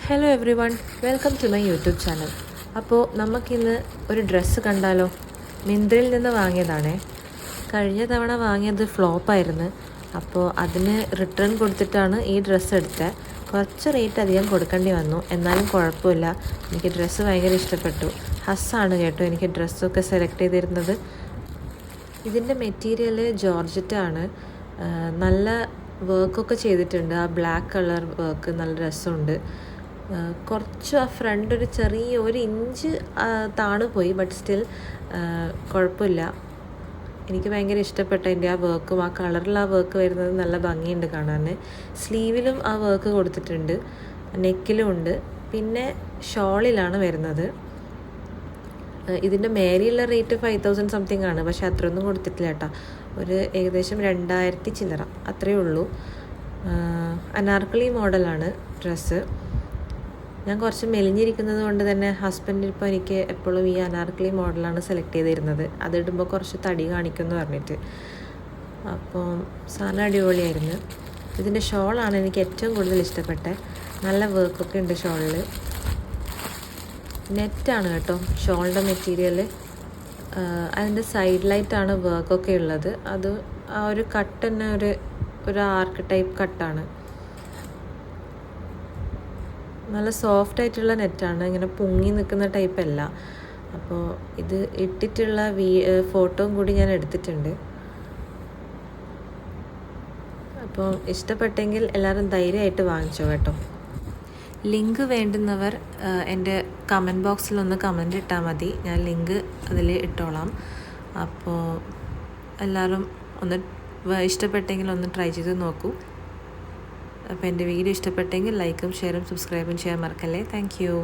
Hello everyone, welcome to my YouTube channel. അപ്പോൾ നമുക്കിന്ന് ഒരു ഡ്രസ്സ് കണ്ടാലോ? മിന്ത്രയിൽ നിന്ന് വാങ്ങിയതാണേ. കഴിഞ്ഞ തവണ വാങ്ങിയത് ഫ്ലോപ്പായിരുന്നു. അപ്പോൾ അതിന് റിട്ടേൺ കൊടുത്തിട്ടാണ് ഈ ഡ്രസ്സ് എടുത്തത്. കുറച്ച് റേറ്റ് അധികം കൊടുക്കേണ്ടി വന്നു, എന്നാലും കുഴപ്പമില്ല. എനിക്ക് ഡ്രസ്സ് ഭയങ്കര ഇഷ്ടപ്പെട്ടു. ഹസ്സാണ് കേട്ടോ എനിക്ക് ഡ്രസ്സൊക്കെ സെലക്ട് ചെയ്തിരുന്നത്. ഇതിൻ്റെ മെറ്റീരിയൽ ജോർജറ്റാണ്. നല്ല വർക്കൊക്കെ ചെയ്തിട്ടുണ്ട്. ആ ബ്ലാക്ക് കളർ വർക്ക് നല്ല രസമുണ്ട്. കുറച്ച് ആ ഫ്രണ്ട് ഒരു ചെറിയ 1 ഇഞ്ച് താണു പോയി, ബട്ട് സ്റ്റിൽ കുഴപ്പമില്ല. എനിക്ക് ഭയങ്കര ഇഷ്ടപ്പെട്ട എൻ്റെ ആ വർക്കും ആ കളറിൽ ആ വർക്ക് വരുന്നത് നല്ല ഭംഗിയുണ്ട് കാണാൻ. സ്ലീവിലും ആ വർക്ക് കൊടുത്തിട്ടുണ്ട്, നെക്കിലും ഉണ്ട്. പിന്നെ ഷോളിലാണ് വരുന്നത്. ഇതിൻ്റെ മേലെയുള്ള റേറ്റ് 5000 സംതിങ് ആണ്, പക്ഷേ അത്രയൊന്നും കൊടുത്തിട്ടില്ല കേട്ടോ. ഒരു ഏകദേശം 2000 ചില്ലറ അത്രയേ ഉള്ളൂ. അനാർക്കലി മോഡലാണ് ഡ്രസ്സ്. ഞാൻ കുറച്ച് മെലിഞ്ഞിരിക്കുന്നത് കൊണ്ട് തന്നെ ഹസ്ബൻഡ് ഇപ്പോൾ എനിക്ക് എപ്പോഴും ഈ അനാർക്കലി മോഡലാണ് സെലക്ട് ചെയ്തിരുന്നത്. അതിടുമ്പോൾ കുറച്ച് തടി കാണിക്കുമെന്ന് പറഞ്ഞിട്ട്. അപ്പോൾ സാധനം അടിപൊളിയായിരുന്നു. ഇതിൻ്റെ ഷോളാണ് എനിക്ക് ഏറ്റവും കൂടുതൽ ഇഷ്ടപ്പെട്ടത്. നല്ല വർക്കൊക്കെ ഉണ്ട് ഷോളിൽ. നെറ്റാണ് കേട്ടോ ഷോളിൻ്റെ മെറ്റീരിയൽ. അതിൻ്റെ സൈഡിലായിട്ടാണ് വർക്കൊക്കെ ഉള്ളത്. അത് ആ ഒരു കട്ട് തന്നെ ഒരു ആർക്ക് ടൈപ്പ് കട്ടാണ്. നല്ല സോഫ്റ്റ് ആയിട്ടുള്ള നെറ്റാണ്, ഇങ്ങനെ പൊങ്ങി നിൽക്കുന്ന ടൈപ്പല്ല. അപ്പോൾ ഇത് ഇട്ടിട്ടുള്ള ഫോട്ടോയും കൂടി ഞാൻ എടുത്തിട്ടുണ്ട്. അപ്പോൾ ഇഷ്ടപ്പെട്ടെങ്കിൽ എല്ലാവരും ധൈര്യമായിട്ട് വാങ്ങിച്ചോ കേട്ടോ. ലിങ്ക് വേണ്ടുന്നവർ എൻ്റെ കമൻറ്റ് ബോക്സിലൊന്ന് കമൻറ്റ് ഇട്ടാൽ മതി, ഞാൻ ലിങ്ക് അതിൽ ഇട്ടോളാം. അപ്പോൾ എല്ലാവരും ഒന്ന് ഇഷ്ടപ്പെട്ടെങ്കിൽ ഒന്ന് ട്രൈ ചെയ്ത് നോക്കൂ. അപ്പോൾ എൻ്റെ വീഡിയോ ഇഷ്ടപ്പെട്ടെങ്കിൽ ലൈക്കും ഷെയറും സബ്സ്ക്രൈബും ചെയ്യാൻ മറക്കല്ലേ. Thank you.